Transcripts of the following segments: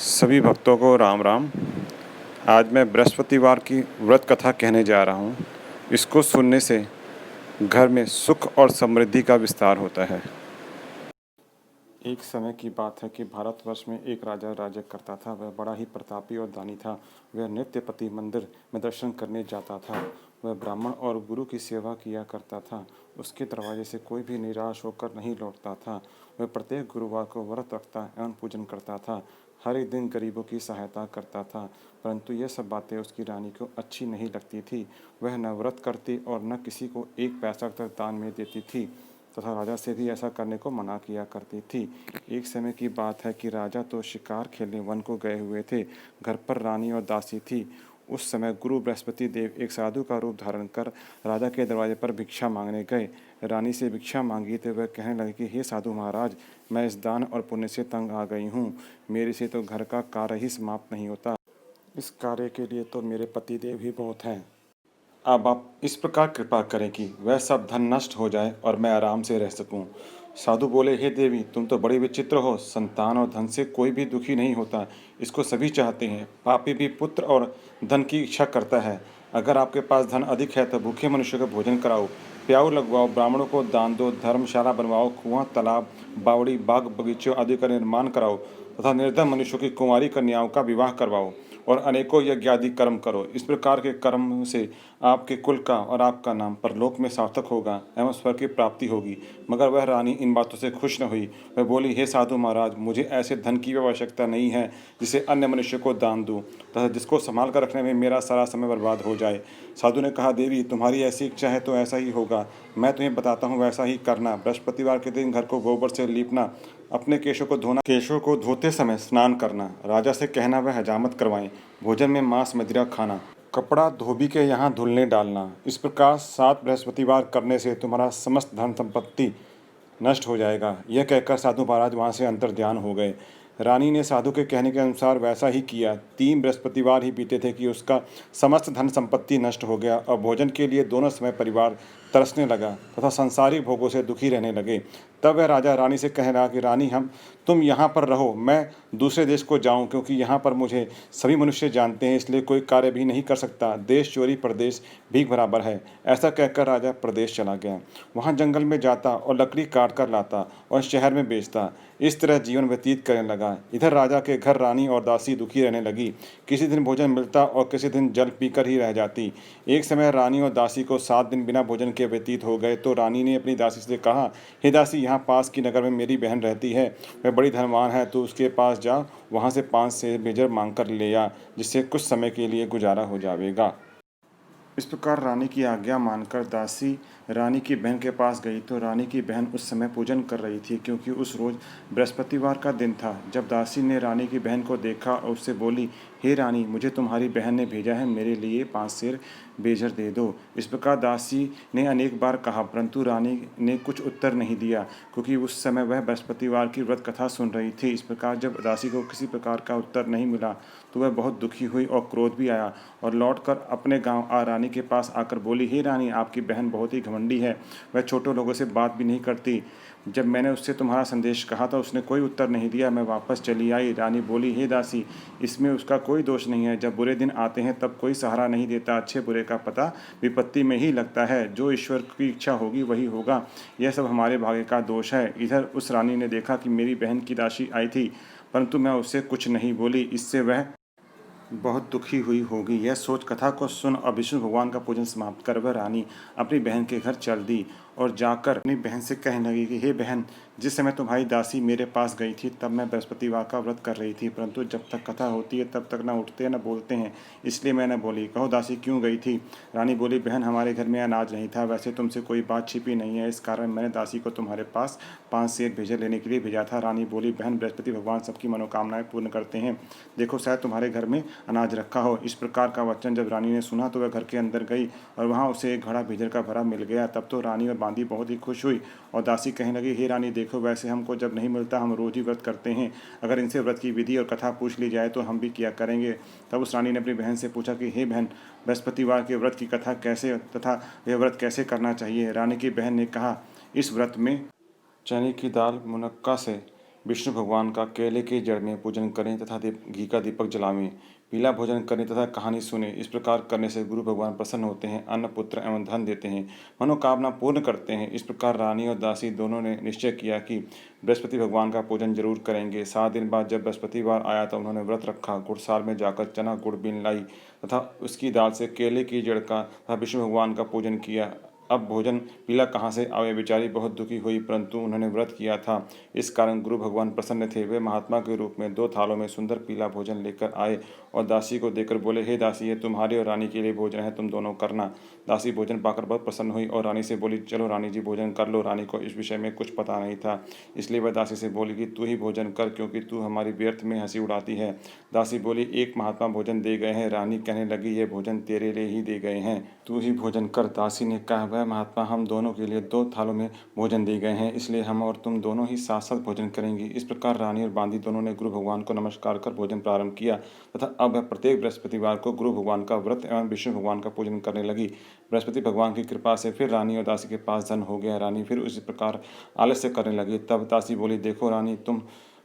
सभी भक्तों को राम राम। आज मैं बृहस्पतिवार की व्रत कथा कहने जा रहा हूँ। इसको सुनने से घर में सुख और समृद्धि का विस्तार होता है। एक समय की बात है कि भारतवर्ष में एक राजा राज्य करता था। वह बड़ा ही प्रतापी और दानी था। वह नित्य प्रति मंदिर में दर्शन करने जाता था। वह ब्राह्मण और गुरु की सेवा किया करता था। उसके दरवाजे से कोई भी निराश होकर नहीं लौटता था। वह प्रत्येक गुरुवार को व्रत रखता एवं पूजन करता था। हर एक दिन गरीबों की सहायता करता था। परंतु यह सब बातें उसकी रानी को अच्छी नहीं लगती थी। वह न व्रत करती और न किसी को एक पैसा तक दान में देती थी तथा राजा से भी ऐसा करने को मना किया करती थी। एक समय की बात है कि राजा तो शिकार खेलने वन को गए हुए थे। घर पर रानी और दासी थी। उस समय गुरु बृहस्पति देव एक साधु का रूप धारण कर राजा के दरवाजे पर भिक्षा मांगने गए। रानी से भिक्षा मांगी तो वह कहने लगे कि हे साधु महाराज, मैं इस दान और पुण्य से तंग आ गई हूँ। मेरे से तो घर का कार्य ही समाप्त नहीं होता। इस कार्य के लिए तो मेरे पति देव ही बहुत हैं। अब आप इस प्रकार कृपा करें कि वह सब धन नष्ट हो जाए और मैं आराम से रह सकूं। साधु बोले, हे देवी, तुम तो बड़ी विचित्र हो। संतान और धन से कोई भी दुखी नहीं होता। इसको सभी चाहते हैं। पापी भी पुत्र और धन की इच्छा करता है। अगर आपके पास धन अधिक है तो भूखे मनुष्य को भोजन कराओ, प्याऊ लगवाओ, ब्राह्मणों को दान दो, धर्मशाला बनवाओ, कुआं, तालाब, बावड़ी, बाग बगीचों आदि का निर्माण कराओ तथा निर्धन मनुष्यों की कुंवारी कन्याओं का विवाह करवाओ और अनेकों यज्ञ आदि कर्म करो। इस प्रकार के कर्म से आपके कुल का और आपका नाम परलोक में सार्थक होगा एवं स्वर्ग की प्राप्ति होगी। मगर वह रानी इन बातों से खुश न हुई। वह बोली, हे साधु महाराज, मुझे ऐसे धन की आवश्यकता नहीं है जिसे अन्य मनुष्य को दान दूं तथा जिसको संभाल कर रखने में मेरा सारा समय बर्बाद हो जाए। साधु ने कहा, देवी, तुम्हारी ऐसी इच्छा है तो ऐसा ही होगा। मैं तुम्हें बताता हूँ, वैसा ही करना। बृहस्पतिवार के दिन घर को गोबर से लीपना, अपने केशों को धोना, केशों को धोते समय स्नान करना, राजा से कहना वह हजामत करवाएं, भोजन में मांस मदिरा खाना, कपड़ा धोबी के यहाँ धुलने डालना। इस प्रकार 7 बृहस्पतिवार करने से तुम्हारा समस्त धन संपत्ति नष्ट हो जाएगा। यह कहकर साधु महाराज वहाँ से अंतर्ध्यान हो गए। रानी ने साधु के कहने के अनुसार वैसा ही किया। 3 बृहस्पतिवार ही बीते थे कि उसका समस्त धन संपत्ति नष्ट हो गया और भोजन के लिए दोनों समय परिवार तरसने लगा तथा संसारिक भोगों से दुखी रहने लगे। तब वह राजा रानी से कह रहा कि रानी, तुम यहाँ पर रहो, मैं दूसरे देश को जाऊँ, क्योंकि यहाँ पर मुझे सभी मनुष्य जानते हैं, इसलिए कोई कार्य भी नहीं कर सकता। देश चोरी परदेश भीख बराबर है। ऐसा कहकर राजा प्रदेश चला गया। वहाँ जंगल में जाता और लकड़ी काट कर लाता और शहर में बेचता। इस तरह जीवन व्यतीत करने लगा। इधर राजा के घर रानी और दासी दुखी रहने लगी। किसी दिन भोजन मिलता और किसी दिन जल पीकर ही रह जाती। एक समय रानी और दासी को 7 दिन बिना भोजन के व्यतीत हो गए तो रानी ने अपनी दासी से कहा, हे दासी, यहाँ पास की नगर में मेरी बहन रहती है। वह बड़ी धनवान है। तो उसके पास जा, वहाँ से 5 सेर भेजर मांग कर ले आ, जिससे कुछ समय के लिए गुजारा हो जाएगा। इस प्रकार रानी की आज्ञा मानकर दासी रानी की बहन के पास गई तो रानी की बहन उस समय पूजन कर रही थी, क्योंकि उस रोज बृहस्पतिवार का दिन था। जब दासी ने रानी की बहन को देखा और उससे बोली, हे रानी, मुझे तुम्हारी बहन ने भेजा है, मेरे लिए 5 सेर बेजर दे दो। इस प्रकार दासी ने अनेक बार कहा, परंतु रानी ने कुछ उत्तर नहीं दिया, क्योंकि उस समय वह बृहस्पतिवार की व्रत कथा सुन रही थी। इस प्रकार जब दासी को किसी प्रकार का उत्तर नहीं मिला तो वह बहुत दुखी हुई और क्रोध भी आया और लौटकर अपने गांव रानी के पास आकर बोली, हे रानी, आपकी बहन बहुत ही घमंडी है। वह छोटे लोगों से बात भी नहीं करती। जब मैंने उससे तुम्हारा संदेश कहा था उसने कोई उत्तर नहीं दिया। मैं वापस चली आई। रानी बोली, हे दासी, इसमें उसका कोई दोष नहीं है। जब बुरे दिन आते हैं तब कोई सहारा नहीं देता। अच्छे बुरे का पता विपत्ति में ही लगता है। जो ईश्वर की इच्छा होगी वही होगा। यह सब हमारे भाग्य का दोष है। इधर उस रानी ने देखा कि मेरी बहन की दासी आई थी, परंतु मैं उससे कुछ नहीं बोली। इससे वह बहुत दुखी हुई होगी। यह सोच कथा को सुन और विष्णु भगवान का पूजन समाप्त कर वह रानी अपनी बहन के घर चल दी और जाकर अपनी बहन से कहने लगी कि हे बहन, जिस समय तुम्हारी दासी मेरे पास गई थी तब मैं बृहस्पतिवार का व्रत कर रही थी, परंतु जब तक कथा होती है तब तक न उठते न बोलते हैं, इसलिए मैं न बोली। कहो दासी, क्यों गई थी? रानी बोली, बहन, हमारे घर में अनाज नहीं था। वैसे तुमसे कोई बात छिपी नहीं है, इस कारण मैंने दासी को तुम्हारे पास 5 सेर भेजे लेने के लिए भेजा था। रानी बोली, बहन, बृहस्पति भगवान सबकी मनोकामनाएं पूर्ण करते हैं। देखो, शायद तुम्हारे घर में अनाज रखा हो। इस प्रकार का वचन जब रानी ने सुना तो वह घर के अंदर गई और वहाँ उसे एक घड़ा भेजर का भरा मिल गया। तब तो रानी और बांदी बहुत ही खुश हुई और दासी कहने लगी, हे रानी, देखो, वैसे हमको जब नहीं मिलता हम रोज ही व्रत करते हैं। अगर इनसे व्रत की विधि और कथा पूछ ली जाए तो हम भी किया करेंगे। तब उस रानी ने अपनी बहन से पूछा कि हे बहन, बृहस्पतिवार के व्रत की कथा कैसे तथा यह व्रत कैसे करना चाहिए? रानी की बहन ने कहा, इस व्रत में चने की दाल मुनक्का से विष्णु भगवान का केले के जड़ में पूजन करें तथा घी का दीपक जलावें, पीला भोजन करें तथा कहानी सुने। इस प्रकार करने से गुरु भगवान प्रसन्न होते हैं, अन्न पुत्र एवं धन देते हैं, मनोकामना पूर्ण करते हैं। इस प्रकार रानी और दासी दोनों ने निश्चय किया कि बृहस्पति भगवान का पूजन जरूर करेंगे। 7 दिन बाद जब बृहस्पतिवार आया तो उन्होंने व्रत रखा, गुड़साल में जाकर चना गुड़ बीन लाई तथा उसकी दाल से केले की जड़ का तथा विष्णु भगवान का पूजन किया। अब भोजन पीला कहाँ से आवे, बेचारी बहुत दुखी हुई, परंतु उन्होंने व्रत किया था, इस कारण गुरु भगवान प्रसन्न थे। वे महात्मा के रूप में 2 थालों में सुंदर पीला भोजन लेकर आए और दासी को देकर बोले, हे दासी, ये तुम्हारे और रानी के लिए भोजन है, तुम दोनों करना। दासी भोजन पाकर बहुत प्रसन्न हुई और रानी से बोली, चलो रानी जी भोजन कर लो। रानी को इस विषय में कुछ पता नहीं था, इसलिए वह दासी से बोली कि तू ही भोजन कर, क्योंकि तू हमारी व्यर्थ में हंसी उड़ाती है। दासी बोली, एक महात्मा भोजन दे गए हैं। रानी कहने लगी, ये भोजन तेरे लिए ही दे गए हैं, तू ही भोजन कर। दासी ने कहा, वह महात्मा हम दोनों के लिए 2 थालों में भोजन दे गए हैं, इसलिए हम और तुम दोनों ही साथ साथ भोजन करेंगे। इस प्रकार रानी और बांदी दोनों ने गुरु भगवान को नमस्कार कर भोजन प्रारंभ किया तथा अब वह प्रत्येक बृहस्पतिवार को गुरु भगवान का व्रत एवं विष्णु भगवान का पूजन करने लगी। बृहस्पति भगवान की कृपा से फिर रानी और दासी के पास धन हो गया। रानी फिर उसी प्रकार आलस्य करने लगी। तब दासी बोली, देखो रानी, तुम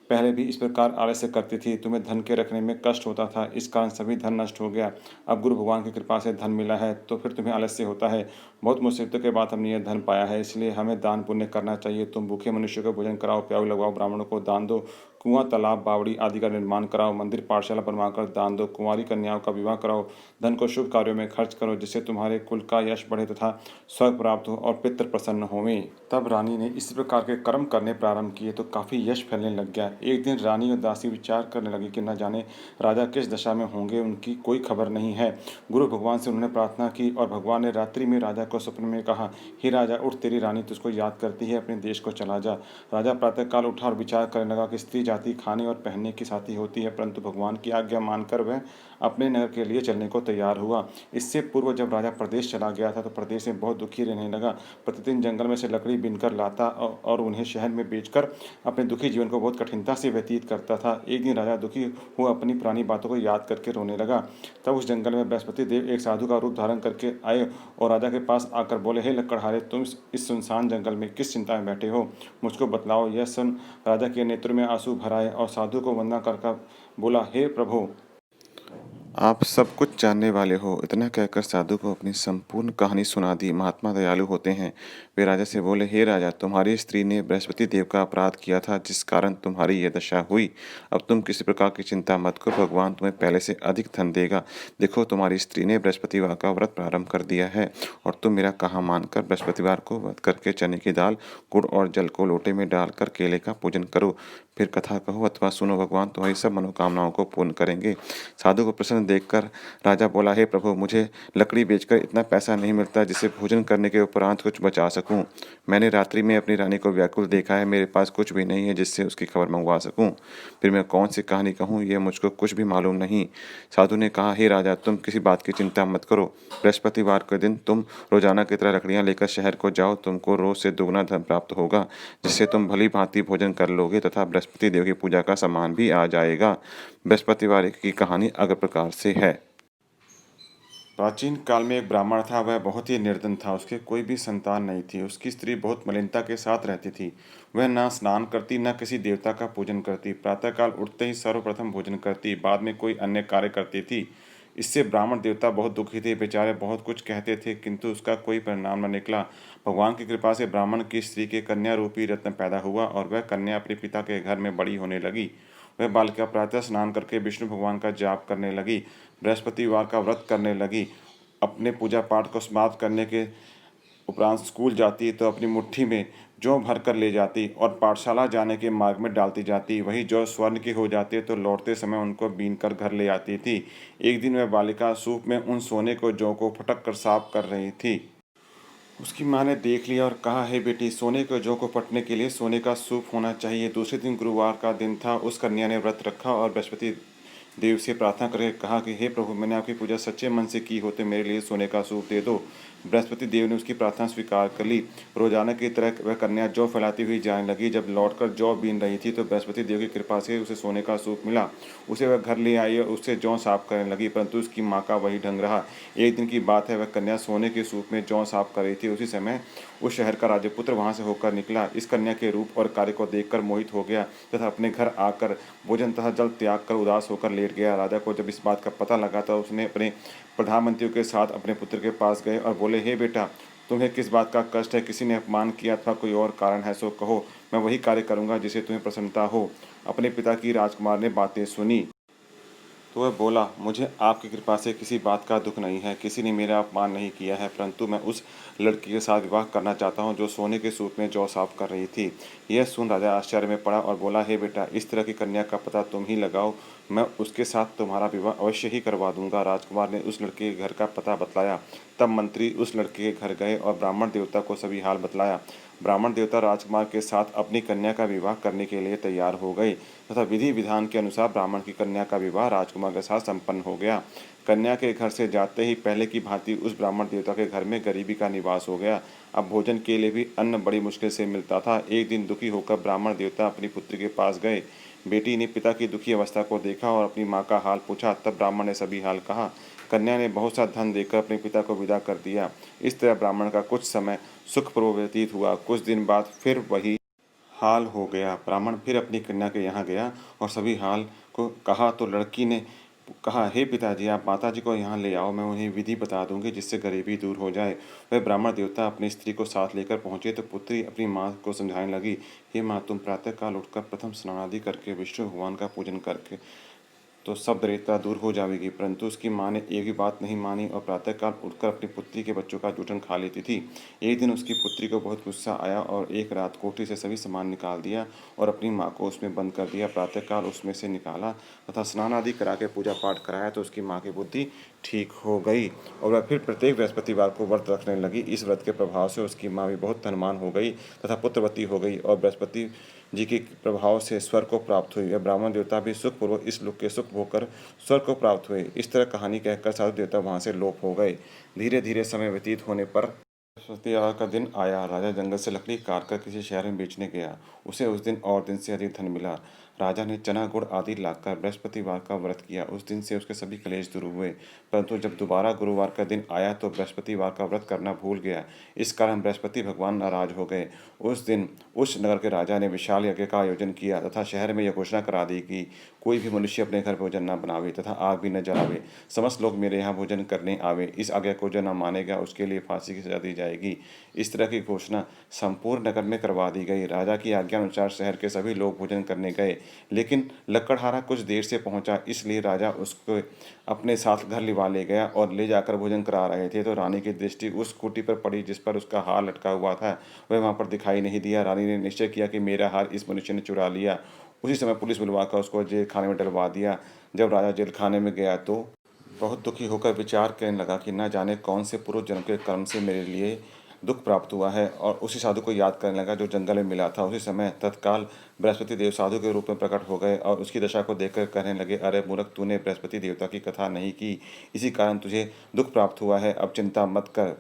पहले भी इस प्रकार आलस्य करती थी, तुम्हें धन के रखने में कष्ट होता था, इस कारण सभी धन नष्ट हो गया। अब गुरु भगवान की कृपा से धन मिला है तो फिर तुम्हें आलस्य होता है। बहुत मुसीबतों के बाद हमने यह धन पाया है, इसलिए हमें दान पुण्य करना चाहिए। तुम भूखे मनुष्य को भोजन कराओ, प्याऊ लगवाओ, ब्राह्मणों को दान दो, कुआं तालाब बावड़ी आदि का निर्माण कराओ, मंदिर पाठशाला बनवाकर दान दो, कुंवारी कन्याओं का विवाह कराओ, धन को शुभ कार्यों में खर्च करो, जिससे तुम्हारे कुल का यश बढ़े तथा स्वर्ग प्राप्त हो और पितृ प्रसन्न होवें। तब रानी ने इसी प्रकार के कर्म करने प्रारंभ किए तो काफी यश फैलने लग गया। एक दिन रानी और दासी विचार करने लगी कि न जाने राजा किस दशा में होंगे, उनकी कोई खबर नहीं है। गुरु भगवान से उन्होंने प्रार्थना की और भगवान ने रात्रि में राजा को स्वप्न में कहा, हे राजा, उठ, तेरी रानी तुझको याद करती है, अपने देश को चला जा। राजा प्रातःकाल उठा और विचार करने लगा कि स्त्री जाति खाने और पहनने की साथी होती है, परंतु भगवान की आज्ञा मानकर वह अपने नगर के लिए चलने को तैयार हुआ। इससे पूर्व जब राजा प्रदेश चला गया था तो प्रदेश में बहुत दुखी रहने लगा। प्रतिदिन जंगल में से लकड़ी बीनकर लाता और उन्हें शहर में बेचकर अपने दुखी जीवन को बहुत कठिनता से व्यतीत करता था। एक दिन राजा दुखी हुआ अपनी पुरानी बातों को याद करके रोने लगा। तब उस जंगल में बृहस्पति देव एक साधु का रूप धारण करके आए और राजा के पास आकर बोले, हे लकड़हारे, तुम इस सुनसान जंगल में किस चिंता में बैठे हो, मुझको बतलाओ। यह सुन राजा के नेत्र में आंसू भर आए और साधु को वंदना कर बोला, हे प्रभु, आप सब कुछ जानने वाले हो। इतना कहकर साधु को अपनी संपूर्ण कहानी सुना दी। महात्मा दयालु होते हैं। वे राजा से बोले, हे राजा, तुम्हारी स्त्री ने बृहस्पति देव का अपराध किया था, जिस कारण तुम्हारी यह दशा हुई। अब तुम किसी प्रकार की चिंता मत करो, भगवान तुम्हें पहले से अधिक धन देगा। देखो, तुम्हारी स्त्री ने बृहस्पतिवार का व्रत प्रारंभ कर दिया है और तुम मेरा कहा मानकर बृहस्पतिवार को व्रत करके चने की दाल, गुड़ और जल को लोटे में डालकर केले का पूजन करो। फिर कथा कहो अथवा सुनो, भगवान तुम्हारी सब मनोकामनाओं को पूर्ण करेंगे। साधु को प्रसन्न देखकर राजा बोला, हे प्रभु, मुझे लकड़ी बेचकर इतना पैसा नहीं मिलता जिससे भोजन करने के उपरांत कुछ बचा सकूं। मैंने रात्रि में अपनी रानी को व्याकुल देखा है, मेरे पास कुछ भी नहीं है जिससे उसकी खबर मंगवा सकूं। फिर मैं कौन सी कहानी कहूं, यह मुझको कुछ भी मालूम नहीं। साधु ने कहा, हे राजा, तुम किसी बात की चिंता मत करो। बृहस्पतिवार के दिन तुम रोजाना की तरह लकड़ियां लेकर शहर को जाओ, तुमको रोज से दोगुना धन प्राप्त होगा, जिससे तुम भली भांति भोजन कर लोगे तथा बृहस्पति देव की पूजा का सामान भी आ जाएगा। बृहस्पतिवार की कहानी अगले प्रकार से है। प्राचीन काल में एक ब्राह्मण था। वह बहुत ही निर्धन था, उसके कोई भी संतान नहीं थी। उसकी स्त्री बहुत मलिनता के साथ रहती थी। वह न स्नान करती, न किसी देवता का पूजन करती। प्रातःकाल उठते ही सर्वप्रथम भोजन करती, बाद में कोई अन्य कार्य करती थी। इससे ब्राह्मण देवता बहुत दुखी थे। बेचारे बहुत कुछ कहते थे, किंतु उसका कोई परिणाम न निकला। भगवान की कृपा से ब्राह्मण की स्त्री के कन्या रूपी रत्न पैदा हुआ और वह कन्या अपने पिता के घर में बड़ी होने लगी। वह बालिका प्रातः स्नान करके विष्णु भगवान का जाप करने लगी, बृहस्पतिवार का व्रत करने लगी। अपने पूजा पाठ को समाप्त करने के उपरांत स्कूल जाती तो अपनी मुट्ठी में जौ भर कर ले जाती और पाठशाला जाने के मार्ग में डालती जाती। वही जौ स्वर्ण के हो जाते तो लौटते समय उनको बीन कर घर ले आती थी। एक दिन वह बालिका सूप में उन सोने को जौ को फटक कर साफ कर रही थी। उसकी माँ ने देख लिया और कहा, हे बेटी, सोने के जौ को पटने के लिए सोने का सूप होना चाहिए। दूसरे दिन गुरुवार का दिन था। उस कन्या ने व्रत रखा और बृहस्पति देव से प्रार्थना करके कहा कि हे प्रभु, मैंने आपकी पूजा सच्चे मन से की हो तो मेरे लिए सोने का सूप दे दो। बृहस्पति देव ने उसकी प्रार्थना स्वीकार कर ली। रोजाना की तरह वह कन्या जौ फैलाती हुई जाने लगी। जब लौटकर जौ बीन रही थी तो बृहस्पति देव की कृपा से उसे सोने का सूप मिला। उसे वह घर ले आई और उससे जौ साफ करने लगी, परंतु उसकी माँ का वही ढंग रहा। एक दिन की बात है, वह कन्या सोने के सूप में जौ साफ कर रही थी। उसी समय उस शहर का राजपुत्र वहां से होकर निकला। इस कन्या के रूप और कार्य को देखकर मोहित हो गया तथा अपने घर आकर भोजन तथा जल त्याग कर उदास होकर लेट गया। राजा को जब इस बात का पता लगा तो उसने अपने प्रधानमंत्रियों के साथ अपने पुत्र के पास गए और बोले, हे बेटा, तुम्हें किस बात का कष्ट है? किसी ने अपमान किया अथवा कोई और कारण है सो कहो, मैं वही कार्य करूंगा जिसे तुम्हें प्रसन्नता हो। अपने पिता की राजकुमार ने बातें सुनी तो वह बोला, मुझे आपकी कृपा से किसी बात का दुख नहीं है। किसी ने मेरा अपमान नहीं किया है, परंतु मैं उस लड़की के साथ विवाह करना चाहता हूँ जो सोने के सूप में जौ साफ कर रही थी। यह सुन राजा आश्चर्य में पड़ा और बोला, हे बेटा, इस तरह की कन्या का पता तुम ही लगाओ, मैं उसके साथ तुम्हारा विवाह अवश्य ही करवा दूंगा। राजकुमार ने उस लड़के के घर का पता बतलाया। तब मंत्री उस लड़के के घर गए और ब्राह्मण देवता को सभी हाल बतलाया। ब्राह्मण देवता राजकुमार के साथ अपनी कन्या का विवाह करने के लिए तैयार हो गए तथा विधि विधान के अनुसार ब्राह्मण की कन्या का विवाह राजकुमार के साथ संपन्न हो गया। कन्या के घर से जाते ही पहले की भांति उस ब्राह्मण देवता के घर में गरीबी का निवास हो गया। अब भोजन के लिए भी अन्न बड़ी मुश्किल से मिलता था। एक दिन दुखी होकर ब्राह्मण देवता अपनी पुत्री के पास गए। बेटी ने पिता की दुखी अवस्था को देखा और अपनी माँ का हाल पूछा। तब ब्राह्मण ने सभी हाल कहा। कन्या ने बहुत सा धन देकर अपने पिता को विदा कर दिया। इस तरह ब्राह्मण का कुछ समय सुखपूर्वक व्यतीत हुआ। कुछ दिन बाद फिर वही हाल हो गया। ब्राह्मण फिर अपनी कन्या के यहाँ गया और सभी हाल को कहा तो लड़की ने कहा, हे पिताजी, आप माताजी को यहाँ ले आओ, मैं उन्हें विधि बता दूंगी जिससे गरीबी दूर हो जाए। वह ब्राह्मण देवता अपनी स्त्री को साथ लेकर पहुंचे तो पुत्री अपनी माँ को समझाने लगी, हे माँ, तुम प्रातःकाल उठकर प्रथम स्नान आदि करके विष्णु भगवान का पूजन करके तो सब दरिद्रता दूर हो जाएगी। परंतु उसकी माँ ने एक भी बात नहीं मानी और प्रातःकाल उठकर अपनी पुत्री के बच्चों का जूठन खा लेती थी। एक दिन उसकी पुत्री को बहुत गुस्सा आया और एक रात कोठरी से सभी सामान निकाल दिया और अपनी माँ को उसमें बंद कर दिया। प्रातःकाल उसमें से निकाला तथा स्नान आदि करा के पूजा पाठ कराया तो उसकी माँ की बुद्धि ठीक हो गई और वह फिर प्रत्येक बृहस्पतिवार को व्रत रखने लगी। इस व्रत के प्रभाव से उसकी माँ भी बहुत धनवान हो गई तथा पुत्रवती हो गई और बृहस्पति जी के प्रभाव से स्वर्ग को प्राप्त हुई। वह ब्राह्मण देवता भी सुखपूर्वक इस लोक के सुख भोगकर स्वर्ग को प्राप्त हुए। इस तरह कहानी कहकर साधु देवता वहां से लोप हो गए। धीरे धीरे समय व्यतीत होने पर बृहस्पतिवार का दिन आया। राजा जंगल से लकड़ी काट कर किसी शहर में बेचने गया। उसे उस दिन और दिन से अधिक धन मिला। राजा ने चना गुड़ आदि लाकर बृहस्पतिवार का व्रत किया। उस दिन से उसके सभी क्लेश दूर हुए। परंतु जब दोबारा गुरुवार का दिन आया तो बृहस्पतिवार का व्रत करना भूल गया। इस कारण बृहस्पति भगवान नाराज हो गए। उस दिन उस नगर के राजा ने विशाल यज्ञ का आयोजन किया तथा शहर में यह घोषणा करा दी कि कोई भी मनुष्य अपने घर भोजन न बनावे तथा आग भी न जलावे। समस्त लोग मेरे यहाँ भोजन करने आवे। इस आज्ञा को जो न मानेगा उसके लिए फांसी की सजा दी जाएगी। इस तरह की घोषणा संपूर्ण नगर में करवा दी गई। राजा की आज्ञा अनुसार शहर के सभी लोग भोजन करने गए, लेकिन लकड़हारा कुछ देर से पहुंचा, इसलिए राजा उसको अपने साथ घर लिवा ले गया और ले जाकर भोजन करा रहे थे तो रानी की दृष्टि उस खूंटी पर पड़ी जिस पर उसका हार लटका हुआ था। वह वहां पर दिखाई नहीं दिया। रानी ने निश्चय किया कि मेरा हार इस मनुष्य ने चुरा लिया। उसी समय पुलिस बुलवाकर उसको जेल खाने में डलवा दिया। जब राजा जेल खाने में गया तो बहुत दुखी होकर विचार करने लगा कि न जाने कौन से पूर्व जन्म के कर्म से मेरे लिए दुख प्राप्त हुआ है और उसी साधु को याद करने लगा जो जंगल में मिला था। उसी समय तत्काल बृहस्पति देव साधु के रूप में प्रकट हो गए और उसकी दशा को देखकर कहने लगे, अरे मूर्ख, तूने बृहस्पति देवता की कथा नहीं की, इसी कारण तुझे दुख प्राप्त हुआ है। अब चिंता मत कर।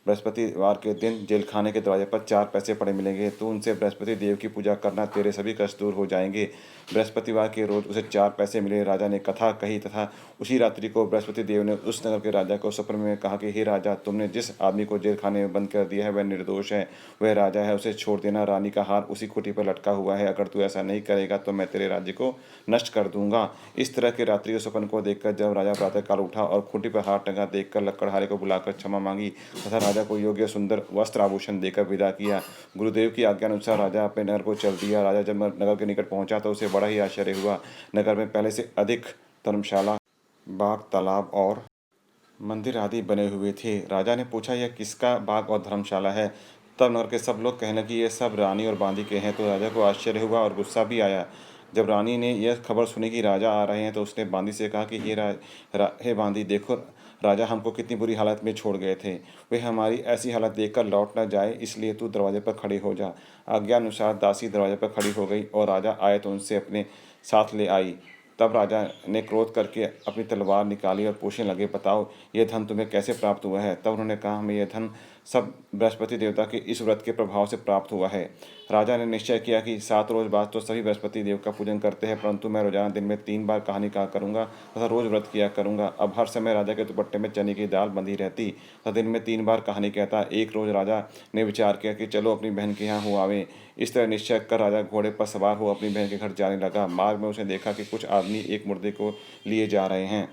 बृहस्पतिवार के दिन जेल खाने के दरवाजे पर 4 पैसे पड़े मिलेंगे। तू उनसे बृहस्पति देव की पूजा करना, तेरे सभी कष्ट दूर हो जाएंगे। बृहस्पतिवार के रोज उसे 4 पैसे मिले। राजा ने कथा कही तथा उसी रात्रि को बृहस्पति देव ने उस नगर के राजा को स्वप्न में कहा कि हे राजा, तुमने जिस आदमी को जेल खाने में बंद कर दिया है वह निर्दोष है, वह राजा है, उसे छोड़ देना। रानी का हार उसी खूंटी पर लटका हुआ है। अगर तू ऐसा नहीं करेगा तो मैं तेरे राज्य को नष्ट कर दूंगा। इस तरह के रात्रि के स्वप्न को देखकर जब राजा प्रातःकाल उठा और खूंटी पर हार टंगा देखकर लकड़हारे को बुलाकर क्षमा मांगी तथा राजा को योग्य सुंदर वस्त्र आभूषण देकर विदा किया। गुरुदेव की आज्ञा अनुसार राजा अपने नगर को चल दिया। राजा जब नगर के निकट पहुंचा तो उसे बड़ा ही आश्चर्य हुआ। नगर में पहले से अधिक धर्मशाला, बाग, तालाब और मंदिर आदि बने हुए थे। राजा ने पूछा, यह किसका बाग और धर्मशाला है? तब नगर के सब लोग कहने लगे, ये सब रानी और बांदी के हैं। तो राजा को आश्चर्य हुआ और गुस्सा भी आया। जब रानी ने यह खबर सुनी कि राजा आ रहे हैं तो उसने बांदी से कहा कि हे बांदी, देखो, राजा हमको कितनी बुरी हालत में छोड़ गए थे। वे हमारी ऐसी हालत देखकर लौट न जाए, इसलिए तू दरवाजे पर खड़ी हो जा। आज्ञा अनुसार दासी दरवाजे पर खड़ी हो गई और राजा आए तो उनसे अपने साथ ले आई। तब राजा ने क्रोध करके अपनी तलवार निकाली और पूछने लगे, बताओ ये धन तुम्हें कैसे प्राप्त हुआ है? तब उन्होंने कहा, हमें यह धन सब बृहस्पति देवता के इस व्रत के प्रभाव से प्राप्त हुआ है। राजा ने निश्चय किया कि 7 रोज बाद तो सभी बृहस्पति देव का पूजन करते हैं, परंतु मैं रोजाना दिन में 3 बार कहानी कहा करूंगा तथा रोज व्रत किया करूंगा। अब हर समय राजा के दुपट्टे में चने की दाल बंधी रहती तथा दिन में 3 बार कहानी कहता। एक रोज राजा ने विचार किया कि चलो अपनी बहन के यहाँ हो आवे। इस तरह निश्चय कर राजा घोड़े पर सवार हो अपनी बहन के घर जाने लगा। मार्ग में उसने देखा कि कुछ आदमी एक मुर्दे को लिए जा रहे हैं।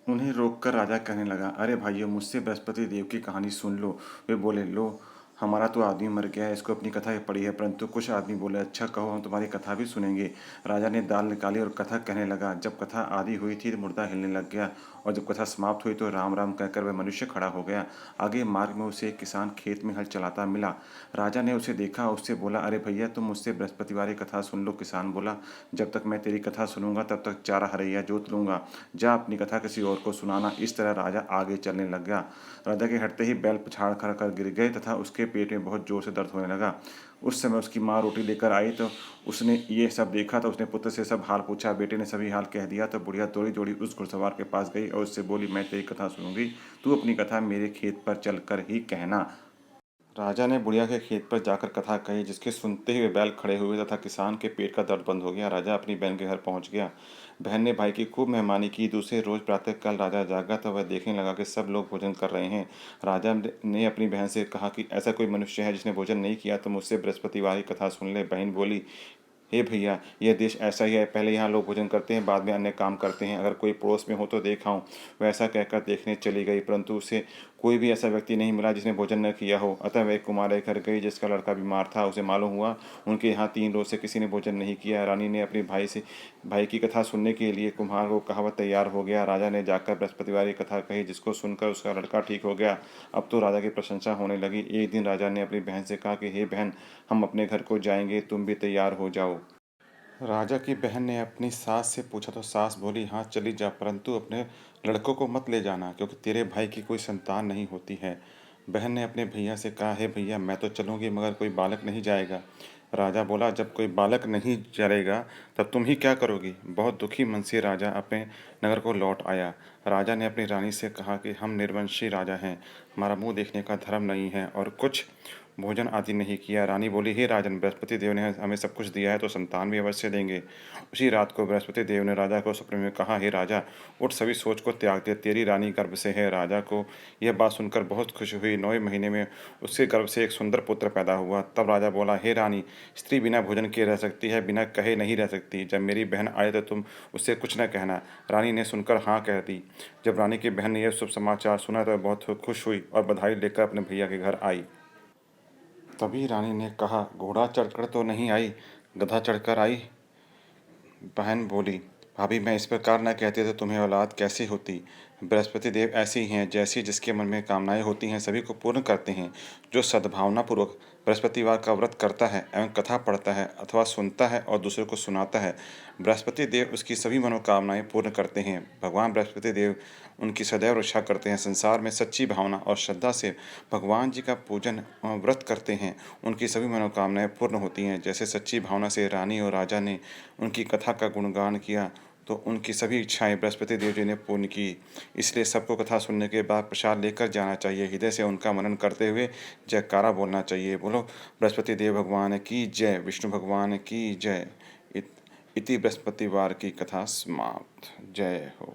उन्हें रोककर राजा कहने लगा, अरे भाइयों, मुझसे बृहस्पति देव की कहानी सुन लो। वे बोले, लो, हमारा तो आदमी मर गया है, इसको अपनी कथा पढ़ी है। परंतु कुछ आदमी बोले, अच्छा कहो, हम तुम्हारी कथा भी सुनेंगे। राजा ने दाल निकाली और कथा कहने लगा। जब कथा आदि हुई थी तो मुर्दा हिलने लग गया, और जब कथा समाप्त हुई तो राम राम कहकर वह मनुष्य खड़ा हो गया। आगे मार्ग में उसे एक किसान खेत में हल चलाता मिला। राजा ने उसे देखा, उससे बोला, अरे भैया, तुम मुझसे बृहस्पतिवार की कथा सुन लो। किसान बोला, जब तक मैं तेरी कथा सुनूंगा तब तक 4 हरैया जोत लूंगा। जा अपनी कथा किसी और को सुनाना। इस तरह राजा आगे चलने लग गया। राजा के हटते ही बैल पछाड़ कर गिर गए तथा उसके पेट में बहुत जोर से दर्द होने लगा। उस समय उसकी माँ रोटी लेकर आई तो उसने ये सब देखा तो उसने पुत्र से सब हाल पूछा। बेटे ने सभी हाल कह दिया तो बुढ़िया दौड़ी दौड़ी उस घुड़सवार के पास गई और उससे बोली, मैं तेरी कथा सुनूंगी, तू अपनी कथा मेरे खेत पर चलकर ही कहना। राजा ने बुढ़िया के खेत पर जाकर कथा कही, जिसके सुनते ही वे बैल खड़े हुए तथा किसान के पेट का दर्द बंद हो गया। राजा अपनी बहन के घर पहुंच गया। बहन ने भाई की खूब मेहमानी की। दूसरे रोज प्रातःकाल राजा जागा तो वह देखने लगा कि सब लोग भोजन कर रहे हैं। राजा ने अपनी बहन से कहा कि ऐसा कोई मनुष्य है जिसने भोजन नहीं किया तो मुझसे बृहस्पतिवार की कथा सुन ले। बहन बोली, हे भैया, यह देश ऐसा ही है, पहले यहाँ लोग भोजन करते हैं, बाद में अन्य काम करते हैं। अगर कोई पड़ोस में हो तो देखा हूँ। वह ऐसा कहकर देखने चली गई, परंतु उसे कोई भी ऐसा व्यक्ति नहीं मिला जिसने भोजन न किया हो। अतः वह कुमार घर गई जिसका लड़का बीमार था। उसे मालूम हुआ उनके यहाँ 3 रोज से किसी ने भोजन नहीं किया। रानी ने अपने भाई की कथा सुनने के लिए कुम्हार को कहा। वह तैयार हो गया। राजा ने जाकर बृहस्पतिवार की कथा कही, जिसको सुनकर उसका लड़का ठीक हो गया। अब तो राजा की प्रशंसा होने लगी। एक दिन राजा ने अपनी बहन से कहा कि हे बहन, हम अपने घर को जाएंगे, तुम भी तैयार हो जाओ। राजा की बहन ने अपनी सास से पूछा तो सास बोली, हाँ चली जा, परंतु अपने लड़कों को मत ले जाना, क्योंकि तेरे भाई की कोई संतान नहीं होती है। बहन ने अपने भैया से कहा, है भैया, मैं तो चलूँगी मगर कोई बालक नहीं जाएगा। राजा बोला, जब कोई बालक नहीं चलेगा तब तुम ही क्या करोगी? बहुत दुखी मन से राजा अपने नगर को लौट आया। राजा ने अपनी रानी से कहा कि हम निर्वंशी राजा हैं, हमारा मुंह देखने का धर्म नहीं है और कुछ भोजन आदि नहीं किया। रानी बोली, हे राजन, बृहस्पति देव ने हमें सब कुछ दिया है तो संतान भी अवश्य देंगे। उसी रात को बृहस्पति देव ने राजा को सपने में कहा, हे राजा, उठ, सभी सोच को त्याग दे, तेरी रानी गर्भ से है। राजा को यह बात सुनकर बहुत खुशी हुई। 9वें महीने में उसके गर्भ से एक सुंदर पुत्र पैदा हुआ। तब राजा बोला, हे रानी, स्त्री बिना भोजन के रह सकती है, बिना कहे नहीं रह सकती। जब मेरी बहन आए तो तुम उससे कुछ न कहना। रानी ने सुनकर हाँ कह दी। जब रानी की बहन ने यह शुभ समाचार सुना तो बहुत खुश हुई और बधाई लेकर अपने भैया के घर आई। तभी रानी ने कहा, घोड़ा चढ़कर तो नहीं आई, गधा चढ़कर आई? बहन बोली, भाभी, मैं इस प्रकार न कहती तो तुम्हें औलाद कैसे होती? बृहस्पति देव ऐसे ही हैं, जैसी जिसके मन में कामनाएं होती हैं सभी को पूर्ण करते हैं। जो सद्भावनापूर्वक बृहस्पतिवार का व्रत करता है एवं कथा पढ़ता है अथवा सुनता है और दूसरों को सुनाता है, बृहस्पति देव उसकी सभी मनोकामनाएं पूर्ण करते हैं। भगवान बृहस्पति देव उनकी सदैव रक्षा करते हैं। संसार में सच्ची भावना और श्रद्धा से भगवान जी का पूजन व्रत करते हैं, उनकी सभी मनोकामनाएं पूर्ण होती हैं। जैसे सच्ची भावना से रानी और राजा ने उनकी कथा का गुणगान किया तो उनकी सभी इच्छाएं बृहस्पति देव जी ने पूर्ण की। इसलिए सबको कथा सुनने के बाद प्रसाद लेकर जाना चाहिए। हृदय से उनका मनन करते हुए जयकारा बोलना चाहिए। बोलो बृहस्पति देव भगवान की जय, विष्णु भगवान की जय। इति बृहस्पतिवार की कथा समाप्त। जय हो।